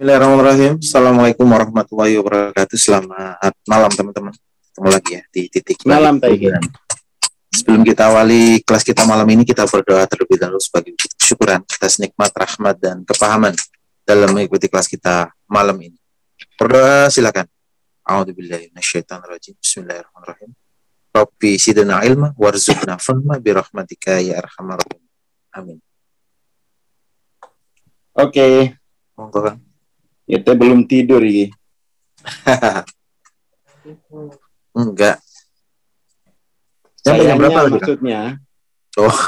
Bismillahirrahmanirrahim. Assalamualaikum warahmatullahi wabarakatuh. Selamat malam teman-teman. Ketemu lagi ya di titik balik. Malam Taiki. Sebelum kita awali kelas kita malam ini, kita berdoa terlebih dahulu sebagai kesyukuran atas nikmat, rahmat, dan kepahaman dalam mengikuti kelas kita malam ini. Berdoa silakan. A'udzubillahi minasyaitonirrajim. Bismillahirrahmanirrahim. Rabbi zidna ilma warzuqna fahma birahmatika ya arhamar rahimin. Amin. Oke. Monggo Kang. Kita belum tidur ini. Enggak. Sayangnya berapa lagi, maksudnya Oh,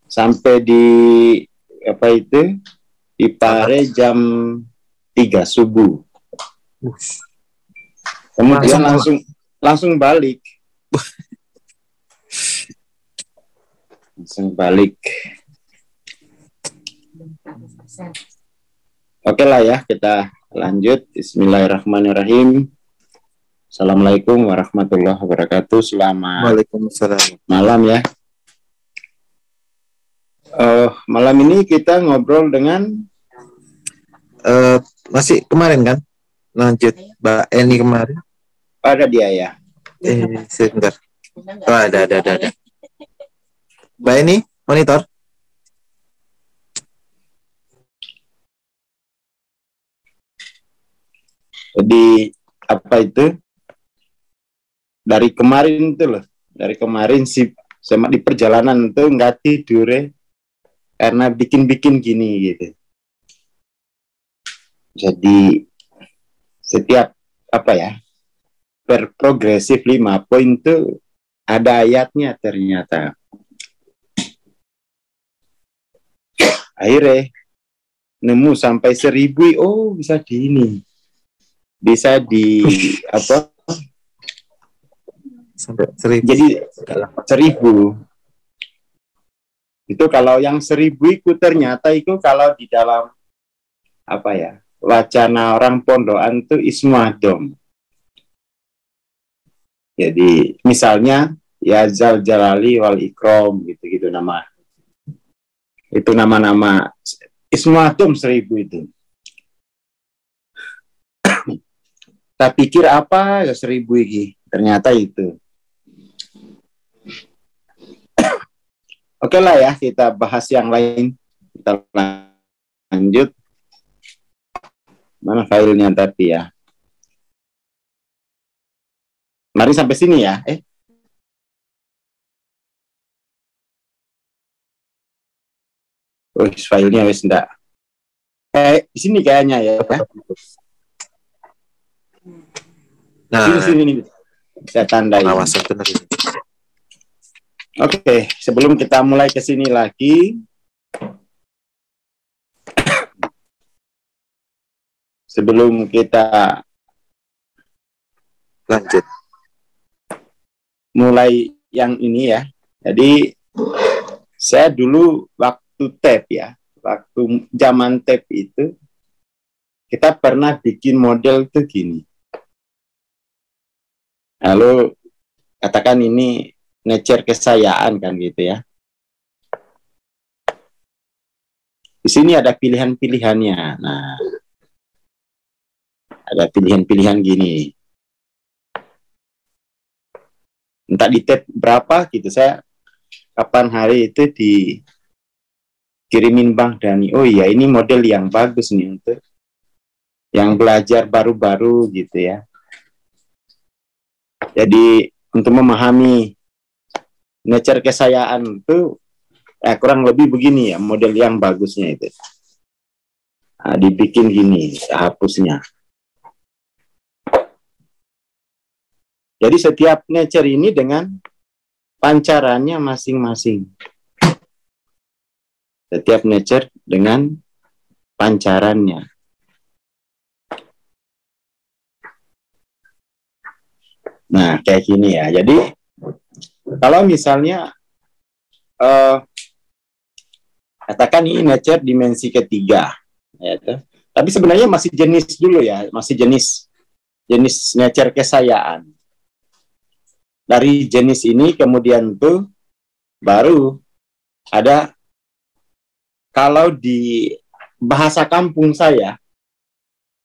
sampai di apa itu di Pare jam 3 subuh. Kemudian langsung balik. Langsung balik. Oke lah ya, kita lanjut. Bismillahirrahmanirrahim. Assalamualaikum warahmatullahi wabarakatuh. Selamat Waalaikumsalam. malam ya. Malam ini kita ngobrol dengan Masih kemarin kan? Lanjut Mbak Eni kemarin. ada dia ya. Sebentar. Oh, ada. Mbak Eni, monitor. Jadi apa itu? Dari kemarin itu loh. Dari kemarin sih sama di perjalanan tuh nggak tidur ya. Karena bikin gini gitu. Jadi setiap apa ya? Per progresif 5 poin tuh ada ayatnya ternyata. Akhirnya nemu sampai 1000, oh bisa di ini. Bisa di apa? Sampai 1000. Jadi 1000. Itu kalau yang 1000 itu ternyata itu kalau di dalam apa ya? Wacana orang pondokan itu ismuadom. Jadi misalnya ya Zal Jalali wal Ikrom gitu-gitu nama. Itu nama-nama ismuadom 1000 itu. Tak pikir apa ya 1000 ini. Ternyata itu. Oke lah ya, kita bahas yang lain. Kita lanjut. Mana filenya tadi ya? Mari sampai sini ya. Filenya wes enggak. Di sini kayaknya ya. Nah, sini. Saya tandai. awas benar ini. Oke, sebelum kita mulai ke sini lagi, sebelum kita Lanjut. mulai yang ini ya. Jadi saya dulu waktu tab ya, waktu zaman tab itu kita pernah bikin model tuh gini. Lalu katakan ini nature kesayaan kan gitu ya. Di sini ada pilihan-pilihannya. Nah, ada pilihan-pilihan gini. Entah di tab berapa gitu, saya kapan hari itu dikirimin Bang Dani. Oh iya, ini model yang bagus nih untuk yang belajar baru-baru gitu ya. Jadi untuk memahami nature kesayaan itu kurang lebih begini ya, model yang bagusnya itu. Nah, dibikin gini, hapusnya. Jadi setiap nature ini dengan pancarannya masing-masing. Setiap nature dengan pancarannya. Nah, kayak gini ya. Jadi kalau misalnya katakan ini nature dimensi ketiga, ya, tapi sebenarnya masih jenis dulu ya, masih jenis nature kesayaan. Dari jenis ini kemudian tuh baru ada kalau di bahasa kampung saya.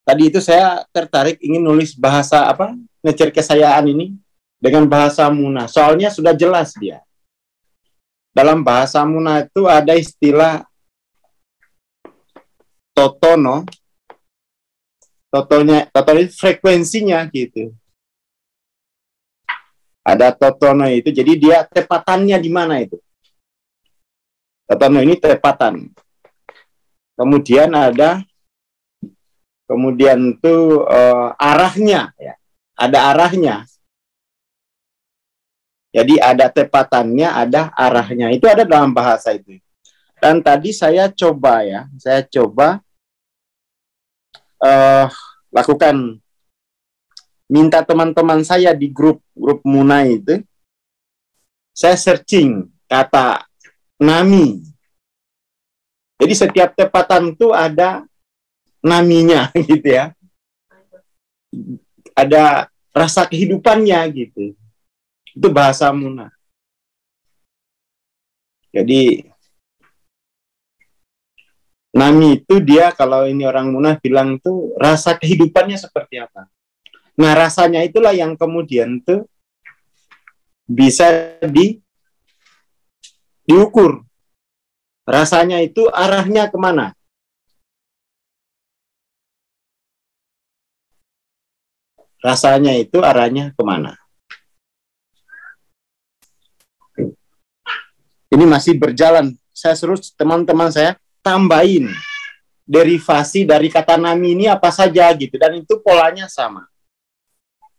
Tadi itu saya tertarik ingin nulis bahasa apa, Nature Kesayaan ini dengan bahasa Muna. Soalnya sudah jelas dia. Dalam bahasa Muna itu ada istilah totono. Totono itu frekuensinya gitu. Ada totono itu, jadi dia tepatannya di mana itu. Totono ini tepatan. Kemudian itu arahnya, ya. Ada arahnya. Jadi ada tepatannya, ada arahnya. Itu ada dalam bahasa itu. Dan tadi saya coba lakukan, minta teman-teman saya di grup Muna itu, saya searching kata nami. Jadi setiap tepatan itu ada naminya gitu ya. Ada rasa kehidupannya gitu. Itu bahasa Muna. Jadi nami itu dia, kalau ini orang Muna bilang tuh rasa kehidupannya seperti apa. Nah, rasanya itulah yang kemudian tuh bisa diukur. Rasanya itu arahnya kemana? Rasanya itu arahnya kemana? Ini masih berjalan. Saya suruh teman-teman saya tambahin derivasi dari kata nami ini apa saja gitu. Dan itu polanya sama.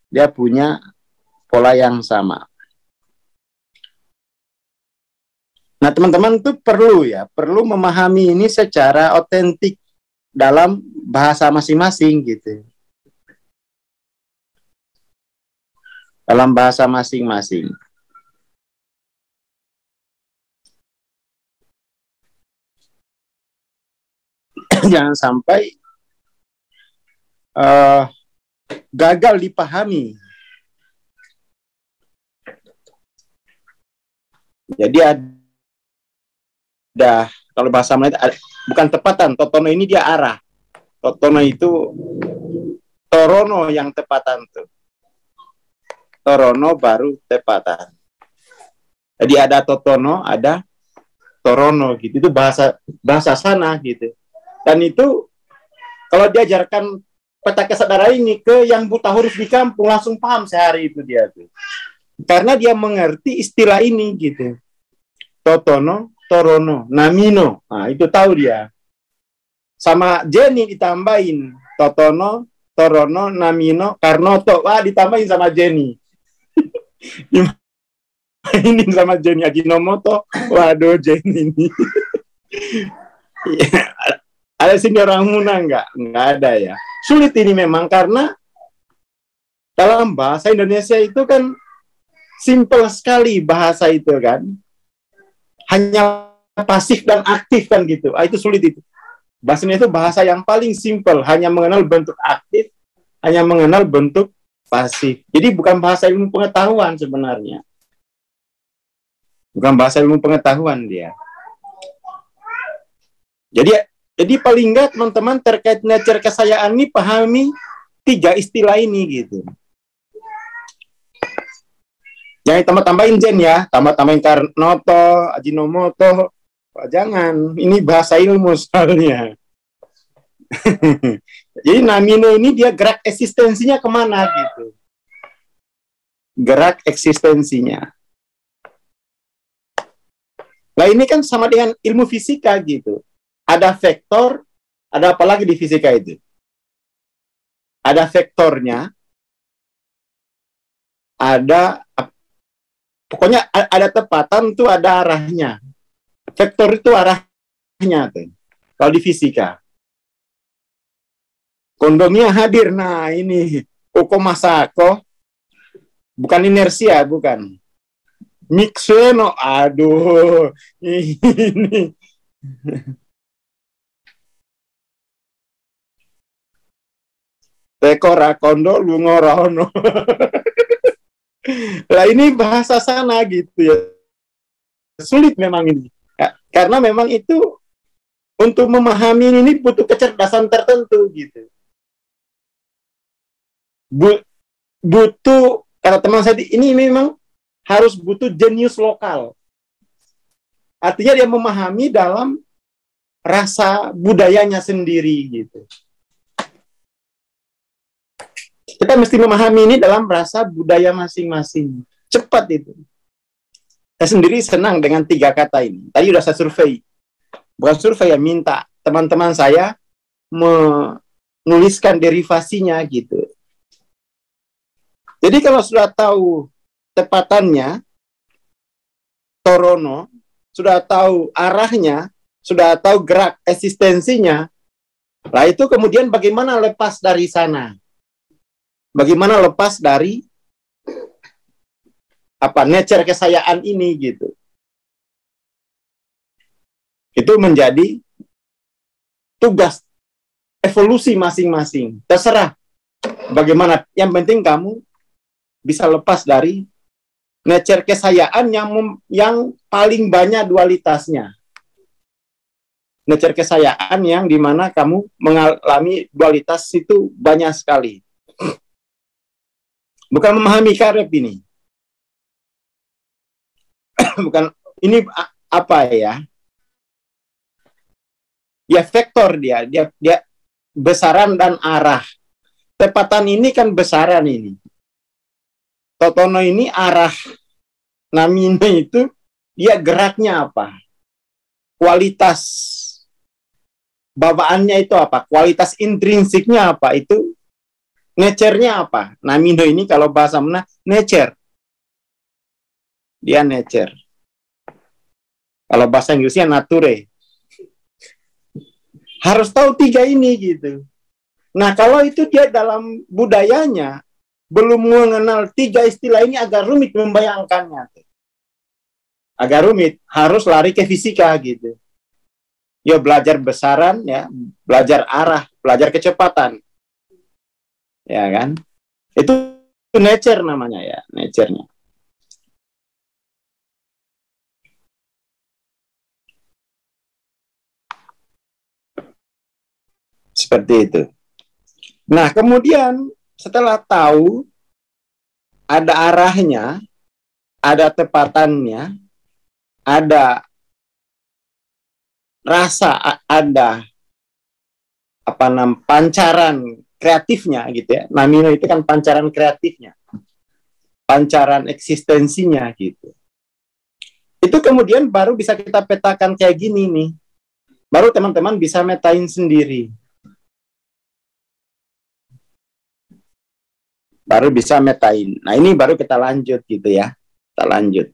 Dia punya pola yang sama. Nah, teman-teman tuh perlu memahami ini secara otentik dalam bahasa masing-masing gitu. Dalam bahasa masing-masing. Jangan sampai gagal dipahami. Jadi ada, kalau bahasa Melayu bukan tepatan, totono ini dia arah. Totono itu torono yang tepatan tuh. Torono baru tepatan. Jadi ada totono, ada torono gitu. Itu bahasa sana gitu. Dan itu kalau diajarkan peta kesadaran ini ke yang buta huruf di kampung, langsung paham sehari itu dia tuh. Karena dia mengerti istilah ini gitu. Totono, torono, namino. Nah, itu tahu dia. Sama Jenny ditambahin. Totono, torono, namino, karnoto. Wah, ditambahin sama Jenny. Dimainin sama Jenny Ajinomoto. Waduh, Jenny ini. Ada sini orang Muna enggak ada ya. Sulit ini memang karena dalam bahasa Indonesia itu kan simple sekali bahasa itu kan. Hanya pasif dan aktif kan gitu. Itu sulit itu. Bahasanya itu bahasa yang paling simple, hanya mengenal bentuk aktif, hanya mengenal bentuk pasif. Jadi bukan bahasa ilmu pengetahuan sebenarnya. Bukan bahasa ilmu pengetahuan dia. Jadi paling enggak teman-teman terkait nature kesayaan ini pahami 3 istilah ini gitu. Jangan tambah-tambahin Jen ya, tambah-tambahin Karnoto, Ajinomoto. Jangan, ini bahasa ilmu soalnya. Jadi namino ini dia gerak eksistensinya kemana gitu. Gerak eksistensinya. Nah ini kan sama dengan ilmu fisika gitu. Ada vektor, ada apa lagi di fisika itu? Ada vektornya, pokoknya ada tepatan tuh ada arahnya. Vektor itu arahnya tuh. Kalau di fisika. Kondomnya hadir. Nah ini Koko Masako. Bukan inersia, bukan. Mixueno. Aduh. Ini. Tekora kondo lungorono. Lah ini bahasa sana gitu ya. Sulit memang ini. Ya, karena memang itu untuk memahami ini butuh kecerdasan tertentu gitu. Butuh, kata teman saya, ini memang harus butuh jenius lokal. Artinya dia memahami dalam rasa budayanya sendiri gitu. Kita mesti memahami ini dalam rasa budaya masing-masing. Cepat itu. Saya sendiri senang dengan 3 kata ini. Tadi udah saya survei. Bukan survei, ya, minta teman-teman saya menuliskan derivasinya gitu. Jadi kalau sudah tahu tepatannya, torono, sudah tahu arahnya, sudah tahu gerak eksistensinya, lah itu kemudian bagaimana lepas dari sana? Bagaimana lepas dari nature kesayaan ini gitu. Itu menjadi tugas evolusi masing-masing. Terserah bagaimana, yang penting kamu bisa lepas dari nature kesayaan yang paling banyak dualitasnya. Nature kesayaan yang dimana kamu mengalami dualitas itu banyak sekali. Bukan memahami karep ini. Bukan, ini apa ya? Ya vektor dia besaran dan arah. Tepatan ini kan besaran ini. Totono ini arah. Namina itu dia geraknya apa? Kualitas bawaannya itu apa? Kualitas intrinsiknya apa? Itu nature-nya apa? Namino ini kalau bahasa mana? Nature. Dia nature. Kalau bahasa Inggrisnya nature. Harus tahu 3 ini gitu. Nah, kalau itu dia dalam budayanya belum mengenal 3 istilah ini, agak rumit membayangkannya. Agak rumit, harus lari ke fisika gitu. Ya belajar besaran, ya, belajar arah, belajar kecepatan. Ya kan? Itu nature namanya ya, nature-nya. Seperti itu. Nah, kemudian setelah tahu ada arahnya, ada tepatannya, ada rasa, ada pancaran kreatifnya gitu ya. Namino itu kan pancaran kreatifnya. Pancaran eksistensinya gitu. Itu kemudian baru bisa kita petakan kayak gini nih. Baru teman-teman bisa metain sendiri. Baru bisa metain. Nah, ini baru kita lanjut gitu ya. Kita lanjut.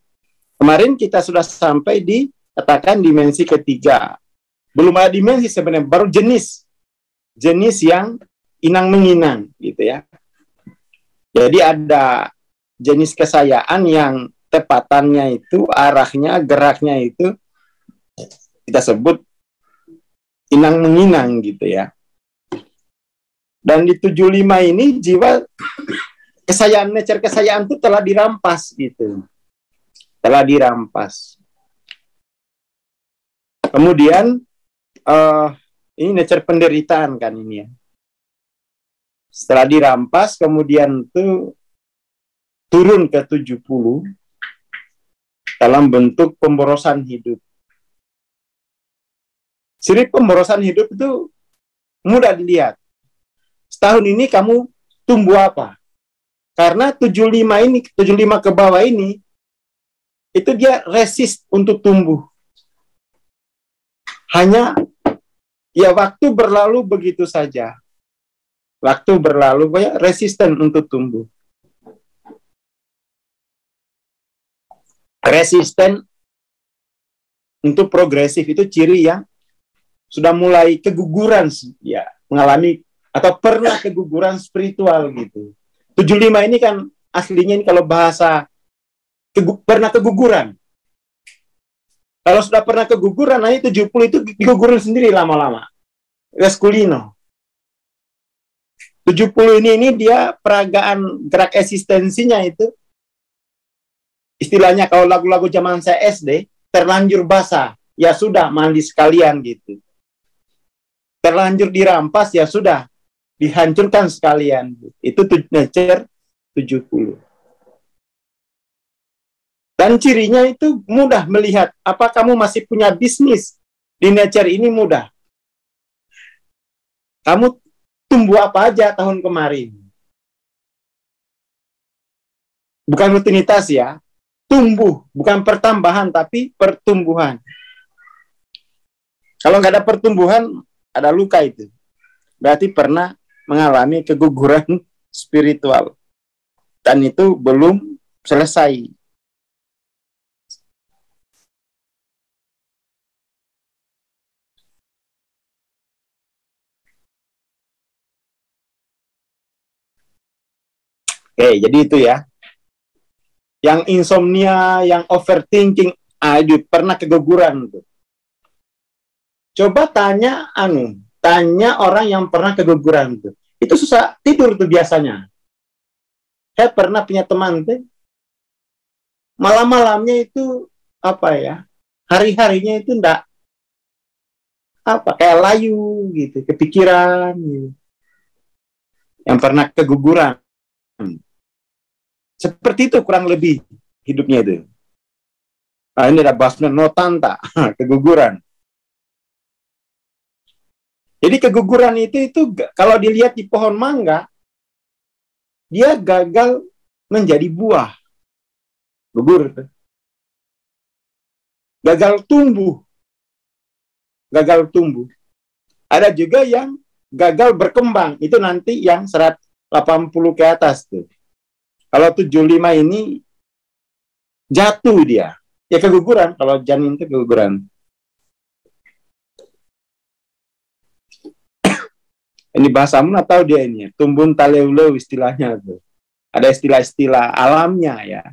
Kemarin kita sudah sampai di katakan dimensi ketiga. Belum ada dimensi sebenarnya, baru jenis. Jenis yang inang-menginang gitu ya. Jadi ada jenis kesayaan yang tepatannya itu, arahnya, geraknya itu kita sebut inang-menginang gitu ya. Dan di 75 ini jiwa kesayaan, nature kesayaan itu telah dirampas gitu. Telah dirampas. Kemudian ini nature penderitaan kan ini ya. Setelah dirampas kemudian itu turun ke 70 dalam bentuk pemborosan hidup. Ciri pemborosan hidup itu mudah dilihat. Setahun ini kamu tumbuh apa? Karena 75 ini, 75 ke bawah ini, itu dia resist untuk tumbuh. Hanya, ya waktu berlalu begitu saja. Waktu berlalu, resisten untuk tumbuh. Resisten untuk progresif, itu ciri yang sudah mulai keguguran, ya, mengalami atau pernah keguguran spiritual gitu. 75 ini kan aslinya ini kalau bahasa pernah keguguran. Kalau sudah pernah keguguran, nah 70 itu keguguran sendiri lama-lama. Reskulino. 70 ini dia peragaan gerak eksistensinya itu, istilahnya kalau lagu-lagu zaman saya SD, terlanjur basah. Ya sudah, mandi sekalian gitu. terlanjur dirampas, ya sudah, dihancurkan sekalian. Itu nature 70. Dan cirinya itu mudah melihat, apa kamu masih punya bisnis di nature ini, mudah. Kamu tumbuh apa aja tahun kemarin. Bukan rutinitas ya, tumbuh, bukan pertambahan, tapi pertumbuhan. Kalau nggak ada pertumbuhan, ada luka itu. Berarti pernah mengalami keguguran spiritual. Dan itu belum selesai. Oke, jadi itu ya. Yang insomnia, yang overthinking, aduh, pernah keguguran tuh. Coba tanya orang yang pernah keguguran tuh. Itu susah tidur tuh biasanya. Saya pernah punya teman tuh, malam-malamnya itu apa ya? Hari-harinya itu enggak kayak layu gitu, kepikiran gitu. Yang pernah keguguran. Seperti itu kurang lebih hidupnya itu. Nah, ini ada bahasnya notanta, keguguran. Jadi keguguran itu kalau dilihat di pohon mangga, dia gagal menjadi buah. Gugur. Gagal tumbuh. Ada juga yang gagal berkembang. Itu nanti yang 180 ke atas tuh. Kalau 75 ini jatuh dia. Ya keguguran, kalau janin itu keguguran. Ini bahasa Mun atau dia ini? Tumbun taleulew istilahnya tuh. Ada istilah-istilah alamnya ya.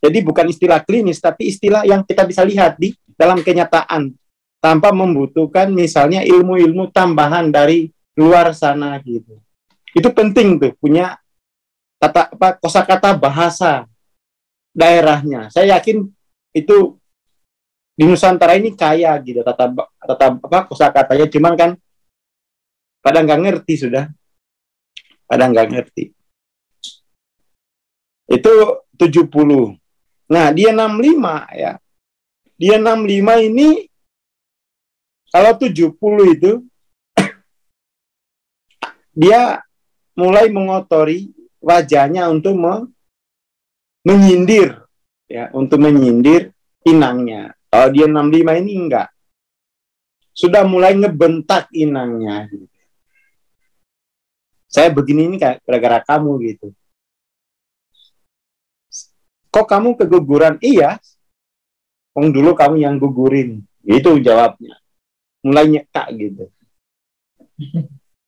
Jadi bukan istilah klinis, tapi istilah yang kita bisa lihat di dalam kenyataan. Tanpa membutuhkan misalnya ilmu-ilmu tambahan dari luar sana gitu. Itu penting tuh, punya kosakata bahasa daerahnya. Saya yakin itu di Nusantara ini kaya gitu kosakatanya, cuman kan pada nggak ngerti sudah. Pada nggak ngerti. Itu 70. Nah, dia 65 ya. Dia 65 ini kalau 70 itu dia mulai mengotori wajahnya untuk menyindir ya, untuk menyindir inangnya. Kalau dia 65 ini enggak. Sudah mulai ngebentak inangnya gitu. Saya begini ini kayak gara-gara kamu gitu. Kok kamu keguguran? Iya. Dulu kamu yang gugurin. Itu jawabnya. Mulai nyekak gitu.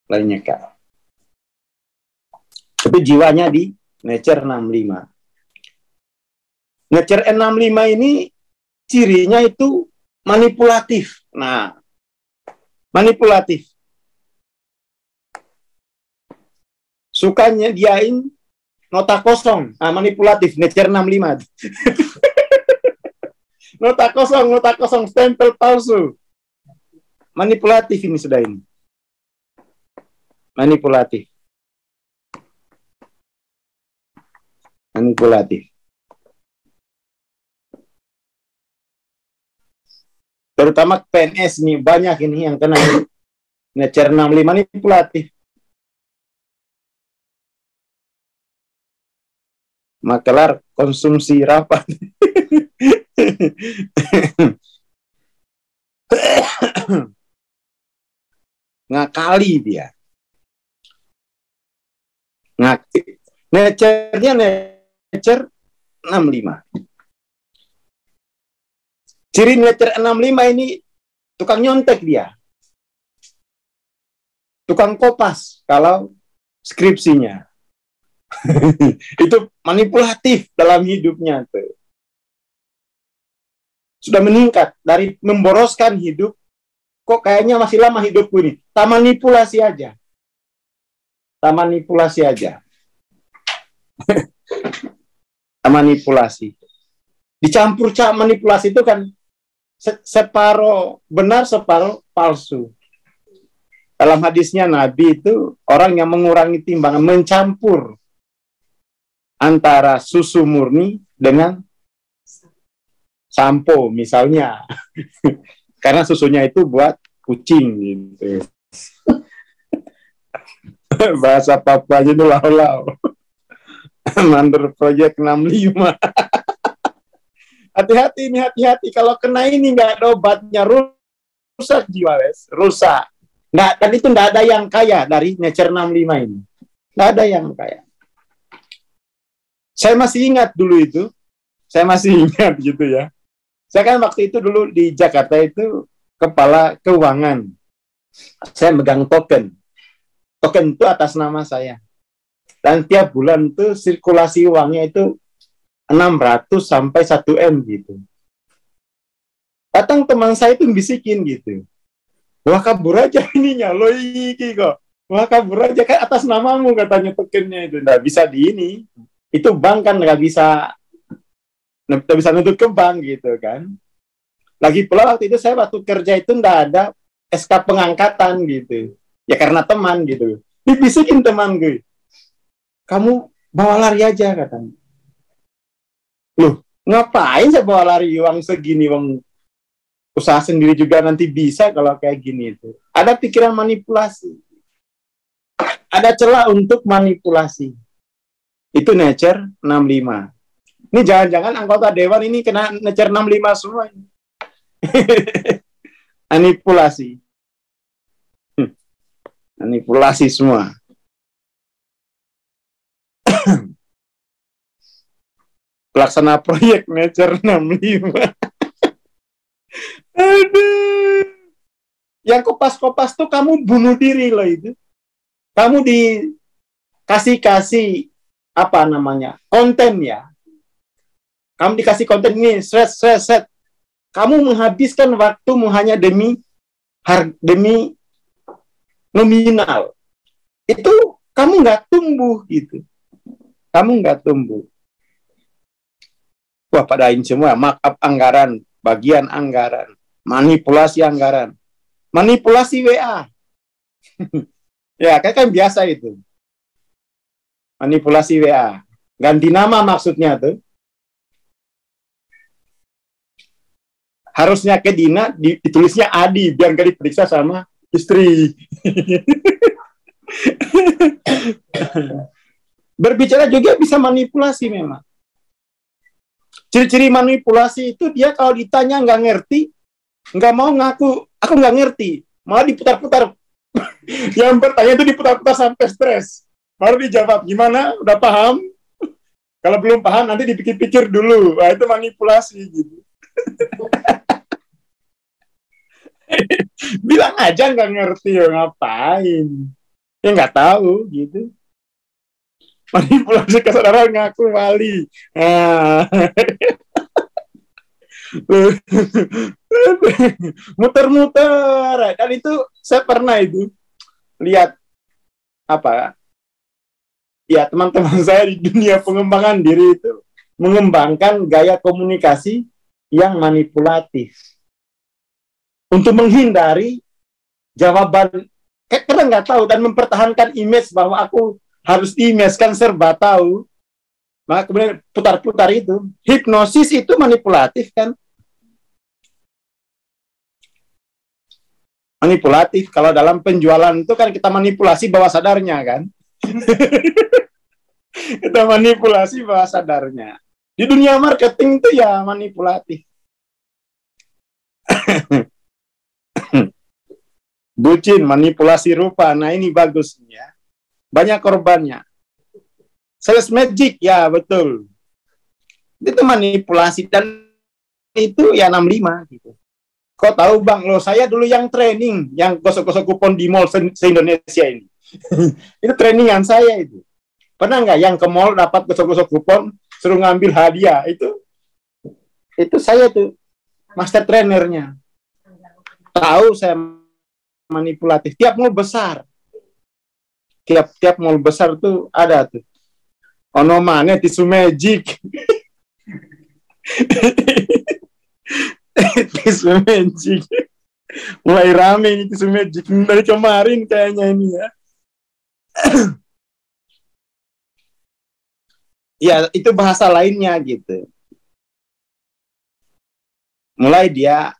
Mulai nyekak. Tapi jiwanya di nature 65. Nature 65 ini cirinya itu manipulatif. Nah, manipulatif. Sukanya diain nota kosong. Nah, manipulatif. Nature 65. Nota kosong, stempel palsu. Manipulatif ini sudah ini. Manipulatif. Terutama PNS nih, banyak ini yang kena nature 65 manipulatif. Makelar konsumsi rapat. Ngakali dia. Nature-nya nature 65. Ciri nature 65 ini tukang nyontek dia. Tukang kopas kalau skripsinya. Itu manipulatif dalam hidupnya tuh. Sudah meningkat dari memboroskan hidup, kok kayaknya masih lama hidupku ini. Tak manipulasi aja. Manipulasi. Dicampur manipulasi itu kan separuh benar, separuh palsu. Dalam hadisnya Nabi itu orang yang mengurangi timbangan, mencampur antara susu murni dengan sampo misalnya. Karena susunya itu buat kucing gitu. Bahasa Papanya itu lau-lau. Mandor Project 65. Hati-hati ini, hati-hati. Kalau kena ini nggak ada obatnya, rusak jiwa, wes. Rusak. Nggak, dan itu nggak ada yang kaya dari Nature 65 ini. Nggak ada yang kaya. Saya masih ingat dulu itu. Saya masih ingat gitu ya. Saya kan waktu itu dulu di Jakarta itu kepala keuangan. Saya megang token. Token itu atas nama saya. Dan tiap bulan tuh sirkulasi uangnya itu 600 sampai 1 M gitu. Datang teman saya itu bisikin gitu. Wah kabur aja ininya, lo iki kok. Wah kabur aja kan atas namamu katanya tokennya itu. Nggak bisa di ini. Itu bank kan nggak bisa nuntut ke bank gitu kan. Lagi pula waktu itu saya waktu kerja itu nggak ada SK pengangkatan gitu. Ya karena teman gitu. Dibisikin teman gue. Kamu bawa lari aja katanya. Loh, ngapain saya bawa lari uang segini, uang usaha sendiri juga nanti bisa kalau kayak gini itu. Ada pikiran manipulasi. Ada celah untuk manipulasi. Itu Nature 65. Ini jangan-jangan anggota dewan ini kena Nature 65 semua. Manipulasi. Manipulasi semua. Pelaksana proyek Nature 65. Aduh. Yang kopas-kopas tuh kamu bunuh diri loh itu. Kamu dikasih apa namanya? Konten ya. Kamu dikasih konten ini, set. Kamu menghabiskan waktumu hanya demi nominal. Itu kamu nggak tumbuh gitu. Kamu nggak tumbuh. Wah, padain semua, markup anggaran, bagian anggaran, manipulasi anggaran, manipulasi WA. Ya, kan biasa itu. Manipulasi WA. Ganti nama maksudnya tuh. Harusnya ke Dina, ditulisnya Adi, biar nggak diperiksa sama istri. Berbicara juga bisa manipulasi memang. Ciri-ciri manipulasi itu dia kalau ditanya nggak ngerti, nggak mau ngaku, aku nggak ngerti, malah diputar-putar. Yang bertanya itu diputar-putar sampai stres. Baru dijawab, gimana? Udah paham? Kalau belum paham, nanti dipikir-pikir dulu. Wah, itu manipulasi gitu. Bilang aja nggak ngerti, ya ngapain? Ya nggak tahu gitu. Manipulasi kesadaran ngaku wali. Nah. Muter-muter. Dan itu saya pernah itu lihat apa? Ya teman-teman saya di dunia pengembangan diri itu mengembangkan gaya komunikasi yang manipulatif untuk menghindari jawaban karena nggak tahu dan mempertahankan image bahwa aku harus image kan serba tahu. Maka kemudian putar-putar itu. Hipnosis itu manipulatif kan? Manipulatif. Kalau dalam penjualan itu kan kita manipulasi bawah sadarnya kan? Kita manipulasi bawah sadarnya. Di dunia marketing itu ya manipulatif. Bucin, manipulasi rupa. Nah ini bagusnya. Banyak korbannya. Sales magic, ya betul. Itu manipulasi. Dan itu ya 65 gitu. Kau tahu bang, loh saya dulu yang training, yang gosok-gosok kupon di mall se-Indonesia ini. Itu trainingan saya itu. Pernah nggak yang ke mall dapat gosok-gosok kupon, suruh ngambil hadiah? Itu saya tuh, master trainernya. Tahu saya manipulatif. Tiap mall besar. Tiap mall besar tuh ada tuh. Ono mana tisu magic. Tisu magic. Mulai rame ini tisu magic dari kemarin kayaknya ini ya. Ya, itu bahasa lainnya gitu. Mulai dia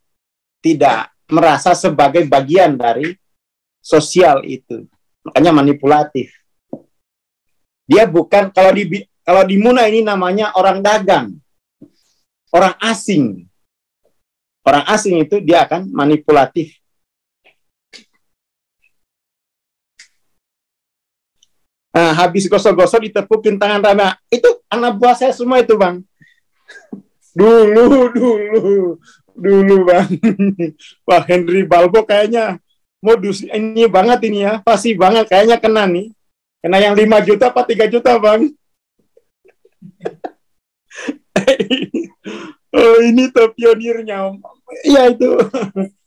tidak merasa sebagai bagian dari sosial itu. Makanya manipulatif. Dia bukan, kalau di Muna ini namanya orang dagang. Orang asing. Orang asing itu dia akan manipulatif. Nah, habis gosok-gosok ditepukin tangan Rama. Itu anak buah saya semua itu, Bang. Dulu, Bang. Wah, Henry Balbo kayaknya modus ini banget ini ya. Pasti banget, kayaknya kena nih. Kena yang 5 juta apa 3 juta, Bang. Oh, ini tuh pionirnya. Iya, itu.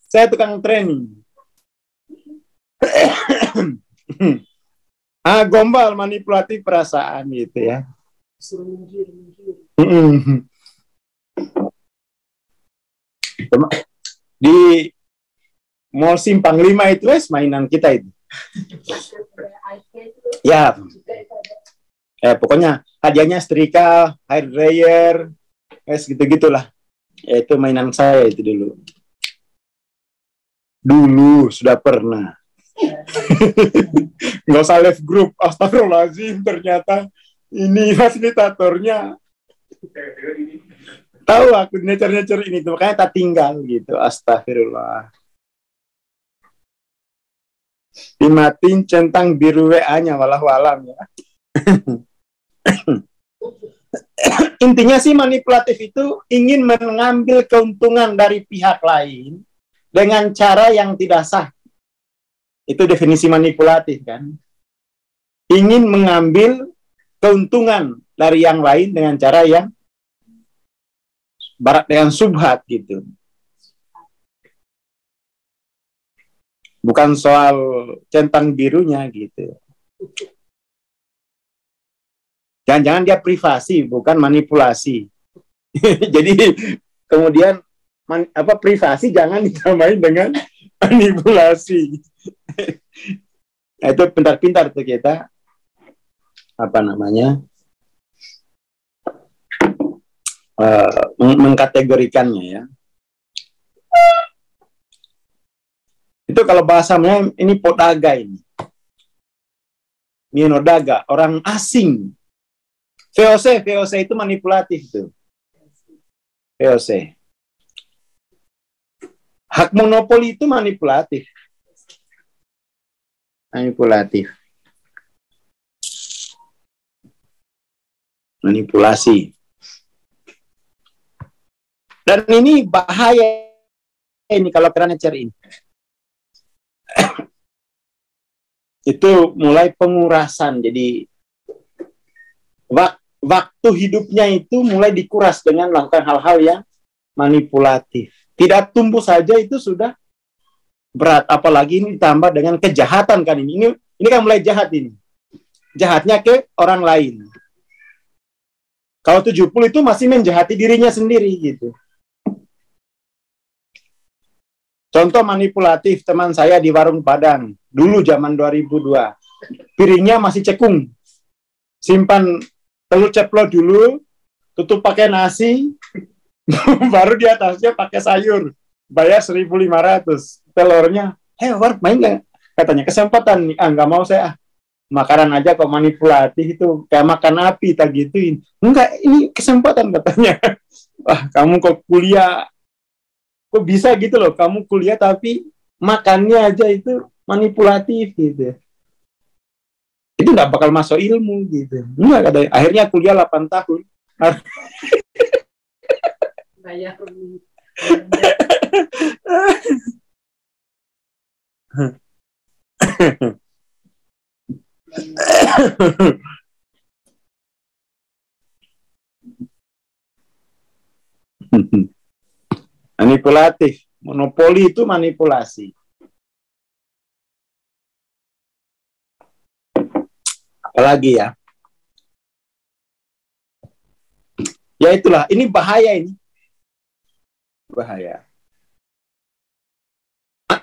Saya tukang training. Gombal, manipulatif perasaan gitu ya. Di Mall Simpang 5 itu mainan kita itu. Ya. Pokoknya hadiahnya setrika, hair dryer, gitu-gitulah. Itu mainan saya itu dulu. Dulu sudah pernah. Nggak usah live group. Astagfirullahaladzim, ternyata ini fasilitatornya. Tahu aku nature ini tuh, makanya tak tinggal gitu. Astagfirullah. Dimatiin centang biru WA-nya, walau-walam ya. Intinya sih manipulatif itu ingin mengambil keuntungan dari pihak lain dengan cara yang tidak sah. Itu definisi manipulatif kan. Ingin mengambil keuntungan dari yang lain dengan cara yang barat dengan subhat gitu. Bukan soal centang birunya gitu. Jangan-jangan dia privasi, bukan manipulasi. Jadi kemudian privasi jangan ditambahin dengan manipulasi. Itu pintar-pintar tuh kita mengkategorikannya ya. Itu kalau bahasanya ini podaga ini. Minodaga, orang asing. VOC itu manipulatif tuh. VOC. Hak monopoli itu manipulatif. Manipulasi. Dan ini bahaya ini kalau kena cari ini. Itu mulai pengurasan. Jadi waktu hidupnya itu mulai dikuras dengan melakukan hal-hal yang manipulatif. Tidak tumbuh saja itu sudah berat, apalagi ini ditambah dengan kejahatan kan ini kan mulai jahat ini. Jahatnya ke orang lain. Kalau 70 itu masih menjahati dirinya sendiri gitu. Contoh manipulatif teman saya di warung Padang, dulu zaman 2002. Piringnya masih cekung. Simpan telur ceplok dulu, tutup pakai nasi, baru di atasnya pakai sayur. Bayar 1.500. Telurnya, war main nggak? Katanya kesempatan nih, nggak mau saya. Makanan aja kok manipulatif itu kayak makan api tak gituin. Enggak, ini kesempatan katanya. Wah, kamu kok kuliah, kok bisa gitu loh? Kamu kuliah tapi makannya aja itu manipulatif gitu. Itu nggak bakal masuk ilmu gitu. Enggak, katanya. Akhirnya kuliah 8 tahun. Bayar. Manipulatif. Monopoli itu manipulasi. Apalagi ya? Ya itulah, ini bahaya ini. Bahaya.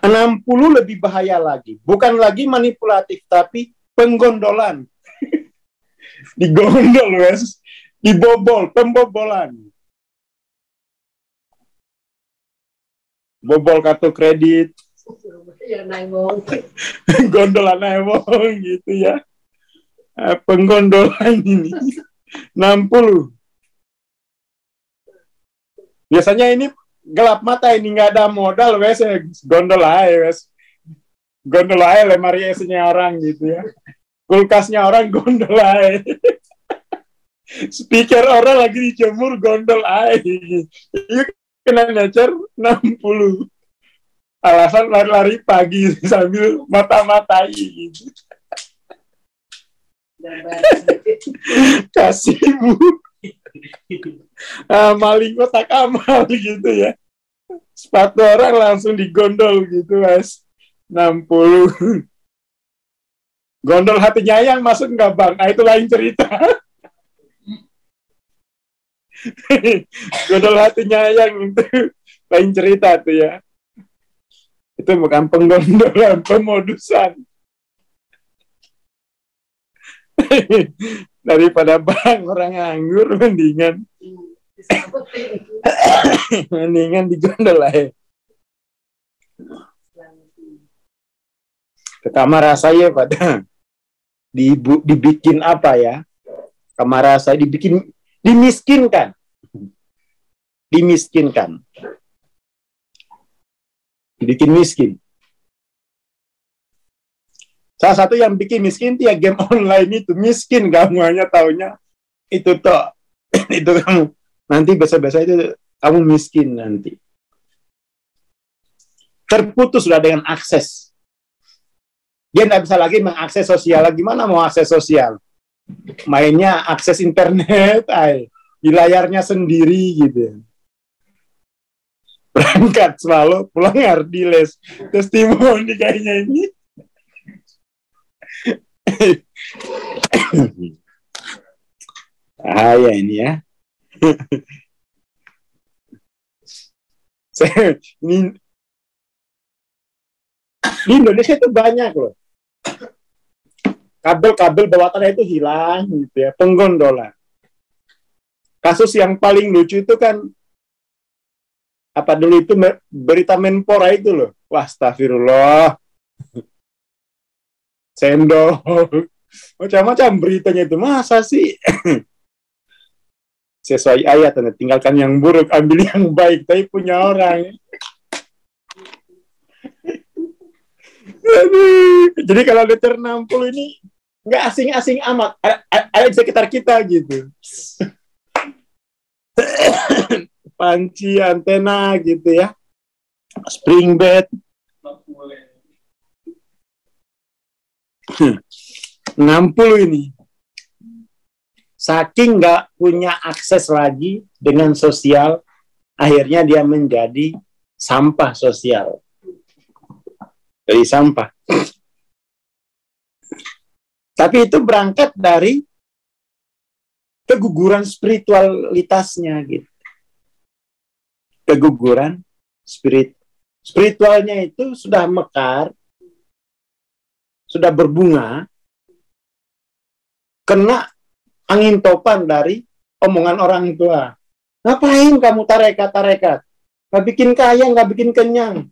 60 lebih bahaya lagi. Bukan lagi manipulatif, tapi penggondolan. Digondol, wes. Dibobol, pembobolan. Bobol kartu kredit. Gondolan naewong gitu ya. Penggondolan ini. 60. Biasanya ini gelap mata, ini nggak ada modal, wes, gondol aja, wes. Gondol aja lemari isinya orang gitu ya. Kulkasnya orang gondol aja. Speaker orang lagi dijemur gondol aja. Iya, kena ngecer 60. Alasan lari-lari pagi sambil mata-matai gitu. Kasih Bu. Maling kotak amal gitu ya. Sepatu orang langsung digondol gitu, Mas. 60. Gondol hatinya yang masuk nggak, Bang? Nah, itu lain cerita. Gondol hatinya yang itu lain cerita tuh ya. Itu bukan penggondolan, pemodusan. Daripada bang orang nganggur, mendingan digondol aja. Ke kamar saya pada dibikin apa ya? Kamar saya dimiskinkan. Dibikin miskin. Salah satu yang bikin miskin dia game online itu miskin, kamu hanya taunya itu toh. Itu kamu nanti besok-besok itu kamu miskin nanti. Terputus sudah dengan akses. Dia tidak bisa lagi mengakses sosial. Gimana mau akses sosial? Mainnya akses internet, di layarnya sendiri gitu. Berangkat selalu, pulang ardiles. Testimoni kayaknya ini. Ya ini ya. Ini di Indonesia itu banyak loh. Kabel-kabel bawah tanah itu hilang gitu ya, penggondolan. Kasus yang paling lucu itu kan apa dulu itu berita Menpora itu loh. Wah, astagfirullah. Sendok. Macam-macam beritanya itu. Masa sih? Sesuai ayat, tinggalkan yang buruk, ambil yang baik, tapi punya orang. Jadi kalau liter 60 ini nggak asing-asing amat. Ada di sekitar kita gitu. Panci, antena gitu ya. Spring bed. 60 ini. Saking nggak punya akses lagi dengan sosial, akhirnya dia menjadi sampah sosial. Dari sampah. Tapi itu berangkat dari keguguran spiritualitasnya gitu. Keguguran spiritualnya itu sudah mekar, sudah berbunga, kena angin topan dari omongan orang tua. Ngapain kamu tarekat? Nggak bikin kaya, nggak bikin kenyang.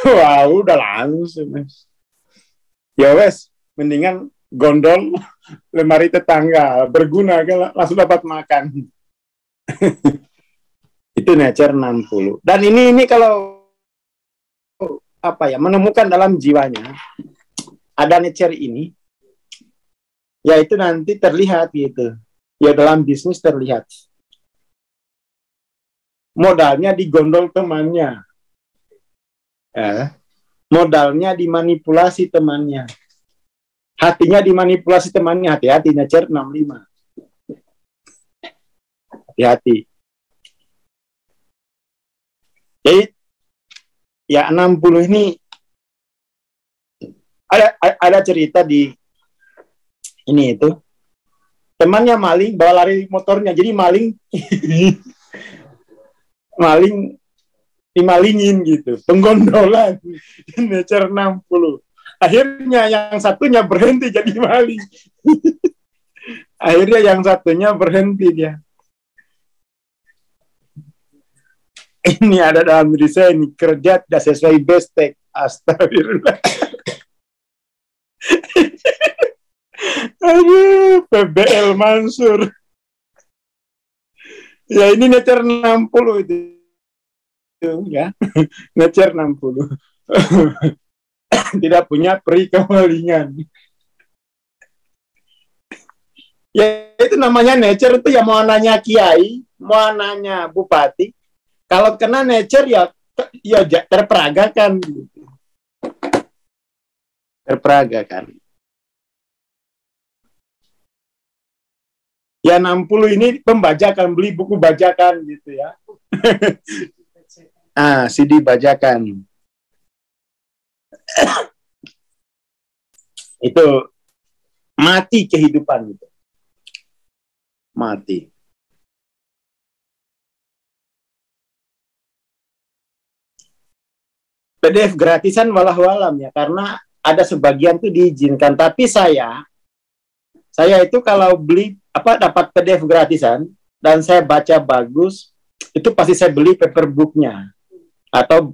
Wah, udah langsung, Mas. Ya wes, mendingan gondol lemari tetangga, berguna kan langsung dapat makan. Itu nature 60. Dan ini kalau apa ya, menemukan dalam jiwanya ada nature ini, yaitu nanti terlihat gitu. Ya dalam bisnis terlihat. Modalnya digondol temannya. Modalnya dimanipulasi temannya. Hatinya dimanipulasi temannya. Hati-hati, nature 65. Hati-hati. Jadi ya 60 ini ada cerita di ini itu. Temannya maling, bawa lari motornya. Jadi maling dimalingin gitu, penggondolan Nature 60. Akhirnya yang satunya berhenti jadi maling. Akhirnya yang satunya berhenti dia. Ini ada dalam diri saya ini, kerja tidak sesuai bestek. Astagfirullah. Aduh, PBL Mansur. Ya ini Nature 60 itu. Ya, Nature 60. Tidak punya peri kemalingan. Ya itu namanya nature itu ya, mau nanya kiai, mau nanya bupati. Kalau kena nature ya terperagakan gitu. Terperagakan. Ya 60 ini pembajakan, beli buku bajakan gitu ya. CD bajakan. Itu mati kehidupan itu. Mati. PDF gratisan walau-alam ya, karena ada sebagian tuh diizinkan, tapi saya itu kalau beli dapat PDF gratisan dan saya baca bagus, itu pasti saya beli paperbooknya atau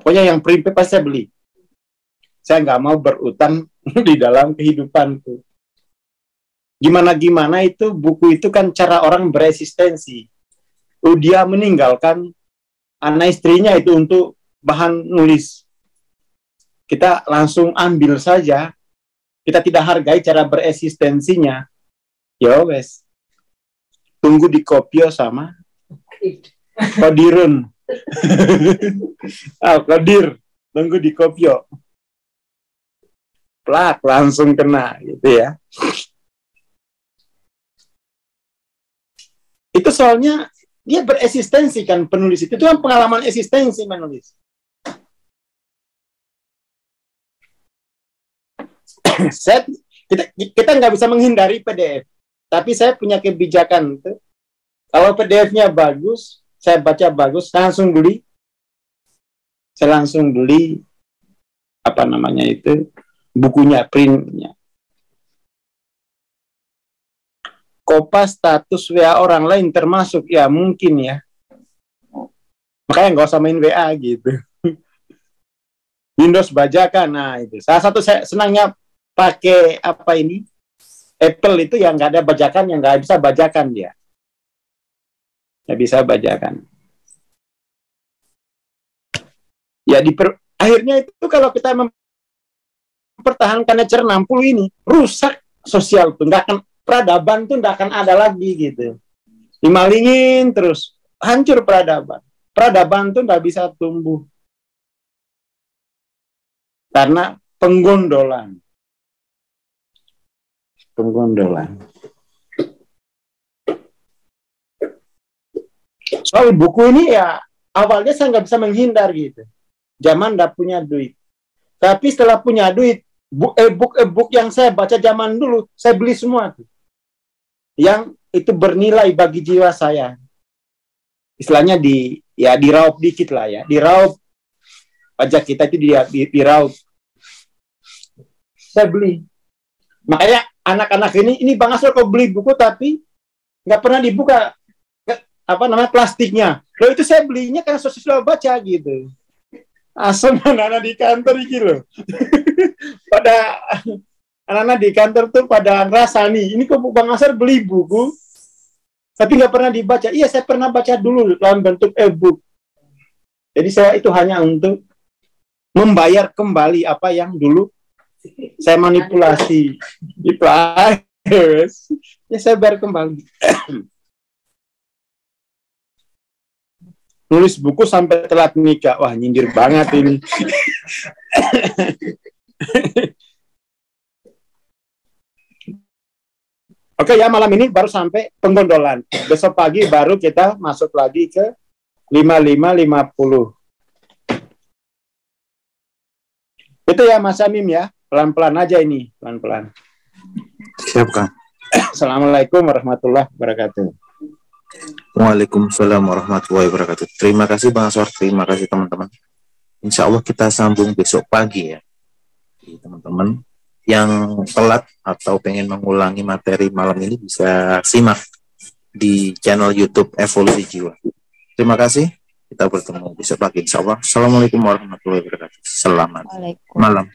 pokoknya yang print pasti saya beli. Saya nggak mau berutang di dalam kehidupanku. Gimana itu buku itu kan cara orang bereksistensi. Dia meninggalkan anak istrinya itu untuk bahan nulis. Kita langsung ambil saja. Kita tidak hargai cara bereksistensinya. Ya wes. Tunggu di kopio sama Kodirun. Kodir. Tunggu di kopio. Plak langsung kena gitu ya. Itu soalnya dia bereksistensi kan, penulis itu kan pengalaman eksistensi menulis. Kita nggak bisa menghindari PDF, tapi saya punya kebijakan tuh. Kalau PDF-nya bagus, saya baca bagus, saya langsung beli. Saya langsung beli bukunya, printnya. Kopas status WA orang lain termasuk ya mungkin ya. Makanya nggak usah main WA gitu. Windows bajakan, nah itu. Salah satu saya senangnya pakai Apple itu yang nggak ada bajakan, yang nggak bisa bajakan dia. Nggak bisa bajakan. Ya akhirnya itu kalau kita mempertahankan Nature 60 ini rusak sosial tuh, nggak akan, peradaban tuh nggak akan ada lagi gitu. Dimalingin terus, hancur peradaban. Peradaban tuh nggak bisa tumbuh karena penggondolan. Soal buku ini ya awalnya saya nggak bisa menghindar gitu. Zaman nggak punya duit. Tapi setelah punya duit, e-book yang saya baca zaman dulu, saya beli semua tuh. Yang itu bernilai bagi jiwa saya. Istilahnya diraup dikit lah ya. Diraup pajak kita itu diraup. Saya beli. Makanya anak-anak ini Bang Asro kok beli buku tapi nggak pernah dibuka plastiknya. Loh itu saya belinya karena sudah baca gitu. Asal anak-anak di kantor iki loh. Pada anak-anak di kantor tuh pada ngerasa nih, ini kok Bang Asar beli buku tapi nggak pernah dibaca. Iya, saya pernah baca dulu dalam bentuk e-book. Jadi saya itu hanya untuk membayar kembali apa yang dulu saya manipulasi. Gitu aja. Ya saya bayar kembali. Nulis buku sampai telat nikah. Wah, nyindir banget ini. Oke ya, malam ini baru sampai penggondolan. Besok pagi baru kita masuk lagi ke 5550. Itu ya Mas Amim ya. Pelan-pelan aja ini, pelan-pelan. Siap, Kang. Assalamualaikum warahmatullahi wabarakatuh. Waalaikumsalam warahmatullahi wabarakatuh. Terima kasih Bang Aswar, terima kasih teman-teman. Insya Allah kita sambung besok pagi ya. Jadi, teman-teman yang telat atau pengen mengulangi materi malam ini bisa simak di channel YouTube Evolusi Jiwa. Terima kasih. Kita bertemu besok pagi insya Allah. Assalamualaikum warahmatullahi wabarakatuh. Selamat malam.